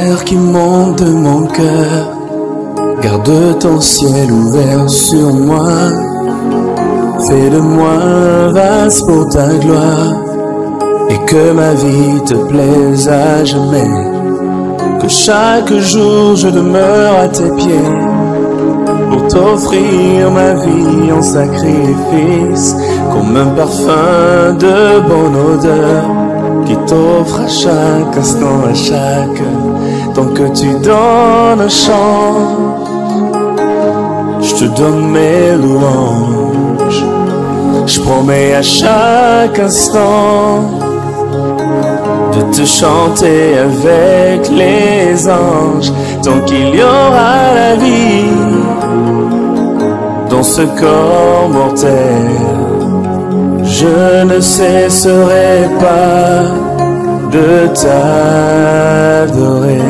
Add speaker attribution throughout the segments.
Speaker 1: prière qui monte de mon cœur. Garde ton ciel ouvert sur moi. Fais de moi un vase pour ta gloire. Et que ma vie te plaise à jamais. Que chaque jour je demeure à tes pieds. Pour t'offrir ma vie en sacrifice. Comme un parfum de bonne odeur. Qui t'offre à chaque instant, à chaque temps que tu donnes un chant. Je te donne mes louanges. Je promets à chaque instant de te chanter avec les anges. Tant qu'il y aura la vie dans ce corps mortel, je ne cesserai pas de t'adorer.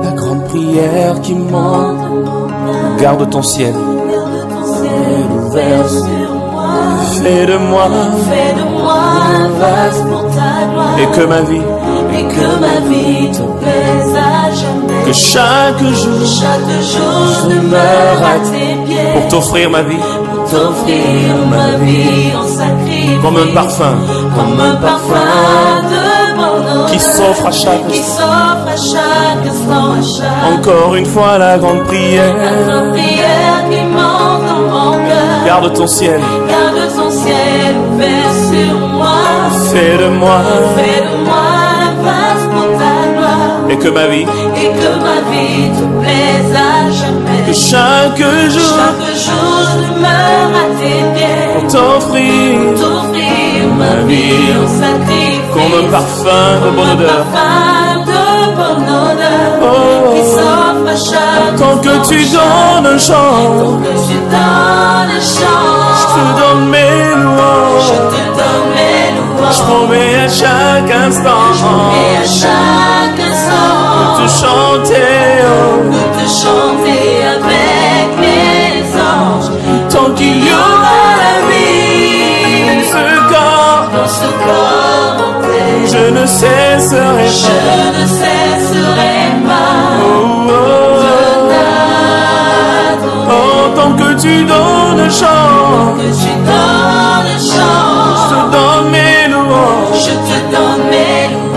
Speaker 1: La grande prière qui monte. Garde ton ciel ouvert sur moi. Fais de moi un vase pour ta gloire. Et que ma vie te plaise à jamais. Que chaque jour je demeure à tes pieds. Pour t'offrir ma vie en sacrifice. Comme un parfum de mon odeur. Qui s'offre à chaque instant. Encore une fois la grande prière qui monte dans mon cœur. Garde ton ciel ouvert sur moi. Fais de moi la vase pour ta gloire. Et que ma vie te plaise à jamais. Que chaque jour je demeure à tes pieds. Pour t'offrir ma vie en sacrifice. Comme un parfum de bonne odeur. Qui s'offre à chaque tant que tu donnes un chant. Je te donne mes louanges. Je promets à chaque instant de te chanter avec les anges. Tant qu'il y aura la vie dans ce corps mortel, je ne cesserai pas de t'adorer. Oh, tant que tu donnes un chant, je te donne mes louanges.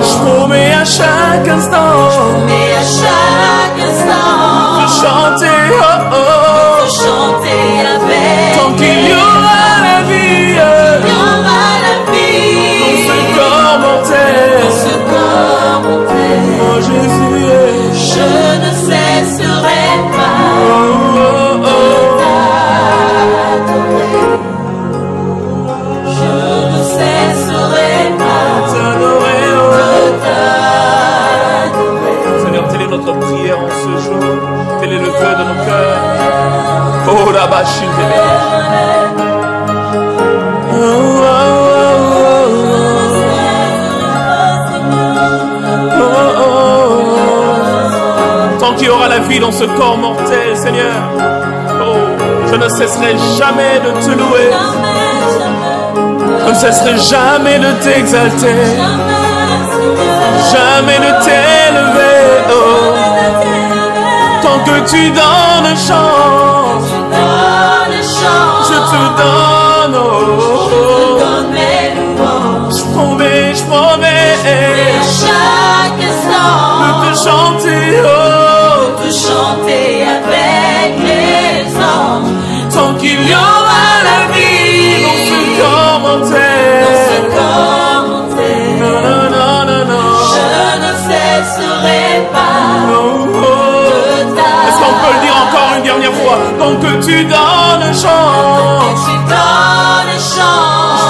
Speaker 1: Je promets à chaque instant de chanter, de chanter avec. Tant qu'il y aura la vie dans ce corps mortel. Oh Jésus,
Speaker 2: je ne cesserai pas de t'adorer. Je ne cesserai pas de t'adorer.
Speaker 1: Seigneur, telle est notre prière en ce jour. Tel est le vœu de nos cœurs. Oh la vache, tant qu'il y aura la vie dans ce corps mortel, Seigneur, oh, je ne cesserai jamais de te louer. Je ne cesserai jamais de t'exalter. Jamais de t'élever. Oh. Tant que tu donnes un chant, je te donne, oh. Je promets
Speaker 2: à chaque instant
Speaker 1: de te chanter, oh.
Speaker 2: Chanter avec les anges.
Speaker 1: Tant qu'il y aura la vie dans ce corps mortel.
Speaker 2: Je ne cesserai pas de t'adorer.
Speaker 1: Est-ce qu'on peut le dire encore une dernière fois? Tant que tu donnes un chant, je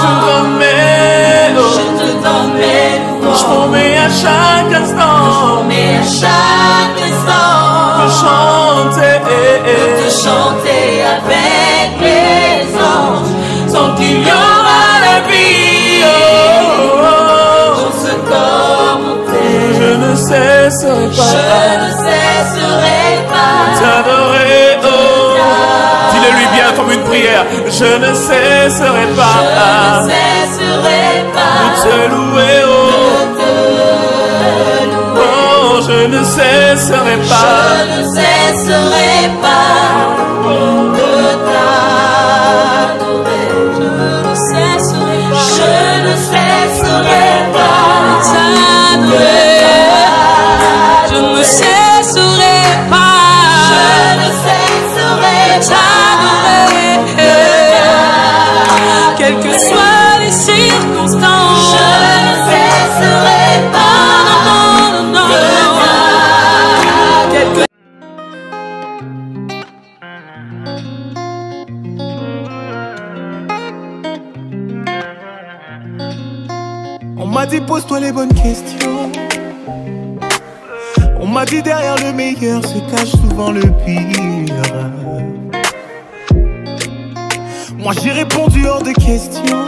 Speaker 1: te donne mes louanges. Je promets à chaque instant de
Speaker 2: chanter avec les anges.
Speaker 1: Tant qu'il y aura la vie dans ce corps cesserai pas.
Speaker 2: Je ne cesserai pas
Speaker 1: T'adorer, oh. Dis-le lui bien comme une prière. Je ne cesserai pas.
Speaker 2: Je ne cesserai pas
Speaker 1: De te louer, oh. Oh, je ne cesserai pas.
Speaker 2: Je ne cesserai pas de t'adorer. Je ne cesserai pas. Je ne cesserai pas t'adorer. Je ne cesserai pas. Je ne cesserai t'adorer. Quelles que soient les circonstances, je ne cesserai pas. Non, non, non, non.
Speaker 3: On m'a dit pose-toi les bonnes questions. On m'a dit derrière le meilleur se cache souvent le pire. Moi j'ai répondu hors de question.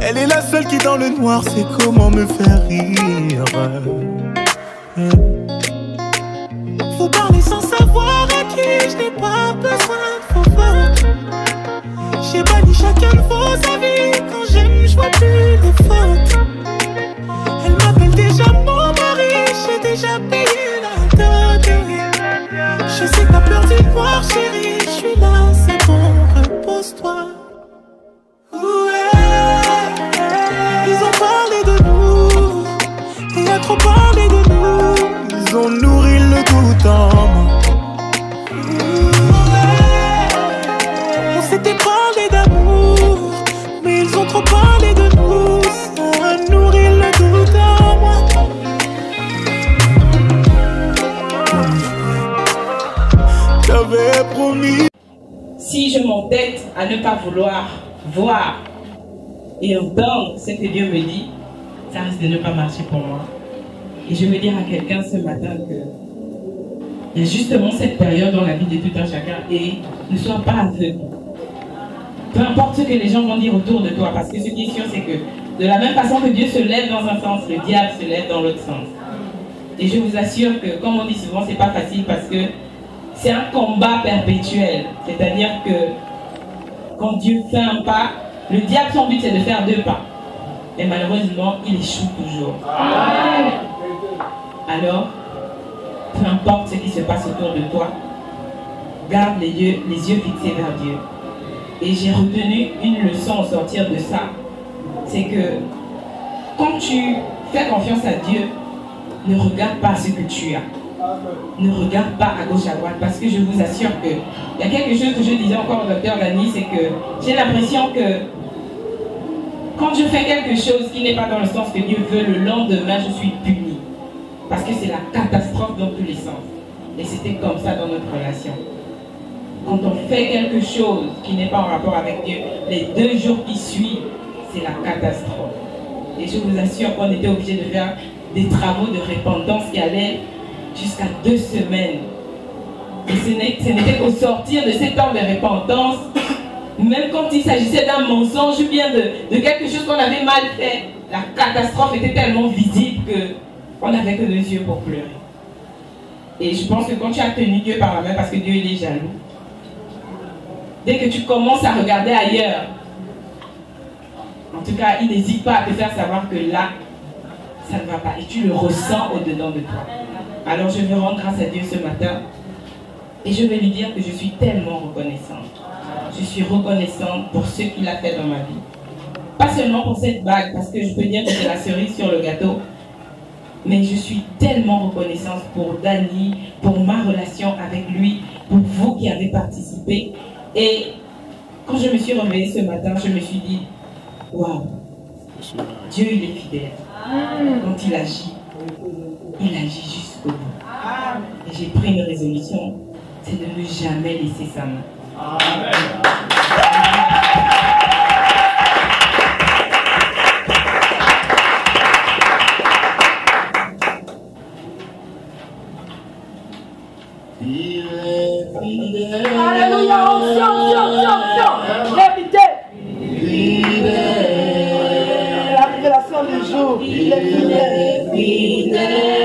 Speaker 3: Elle est la seule qui dans le noir sait comment me faire rire. Faut parler sans savoir à qui, je n'ai pas besoin de faux fautes. J'ai banni chacun de vos avis. Quand j'aime, je vois plus les fautes. Elle m'appelle déjà mon mari. J'ai déjà payé la dot. Je sais que t'as peur du noir, chérie. Je suis là, c'est bon, repose-toi. Ouais. Ils ont parlé de nous. Il a trop parlé de nous. Ils ont nourri le doute en moi. On s'était parlé d'amour, mais ils ont trop parlé de nous. Ça a nourri le doute en moi. J'avais promis.
Speaker 4: Si je m'entête à ne pas vouloir voir et entendre ce que Dieu me dit, ça risque de ne pas marcher pour moi. Et je veux dire à quelqu'un ce matin que il y a justement cette période dans la vie de tout un chacun et ne sois pas aveugle. Peu importe ce que les gens vont dire autour de toi, parce que ce qui est sûr, c'est que de la même façon que Dieu se lève dans un sens, le diable se lève dans l'autre sens. Et je vous assure que, comme on dit souvent, c'est pas facile parce que c'est un combat perpétuel. C'est-à-dire que quand Dieu fait un pas, le diable, son but, c'est de faire 2 pas. Et malheureusement, il échoue toujours. Alors, peu importe ce qui se passe autour de toi, garde les yeux fixés vers Dieu. Et j'ai retenu une leçon au sortir de ça. C'est que quand tu fais confiance à Dieu, ne regarde pas ce que tu as. Ne regarde pas à gauche, à droite. Parce que je vous assure qu'il y a quelque chose que je disais encore au docteur Dani, c'est que j'ai l'impression que quand je fais quelque chose qui n'est pas dans le sens que Dieu veut, le lendemain, je suis punie. Parce que c'est la catastrophe dans tous les sens. Et c'était comme ça dans notre relation. Quand on fait quelque chose qui n'est pas en rapport avec Dieu, les 2 jours qui suivent, c'est la catastrophe. Et je vous assure qu'on était obligé de faire des travaux de repentance qui allaient jusqu'à 2 semaines. Et ce n'était qu'au sortir de ces temps de repentance, même quand il s'agissait d'un mensonge ou bien de quelque chose qu'on avait mal fait, la catastrophe était tellement visible qu'on n'avait que 2 yeux pour pleurer. Et je pense que quand tu as tenu Dieu par la main, parce que Dieu il est jaloux, dès que tu commences à regarder ailleurs, en tout cas, il n'hésite pas à te faire savoir que là, ça ne va pas. Et tu le ressens au-dedans de toi. Alors je veux rendre grâce à Dieu ce matin. Et je vais lui dire que je suis tellement reconnaissante. Je suis reconnaissante pour ce qu'il a fait dans ma vie. Pas seulement pour cette bague, parce que je peux dire que c'est la cerise sur le gâteau. Mais je suis tellement reconnaissante pour Dani, pour ma relation avec lui, pour vous qui avez participé. Et quand je me suis réveillée ce matin, je me suis dit, waouh, Dieu il est fidèle. Quand il agit jusqu'au bout. Et j'ai pris une résolution, c'est de ne jamais laisser sa main. Amen.
Speaker 2: Alléluia, onction. Vérité. La révélation du jour, il est fidèle. fidèle.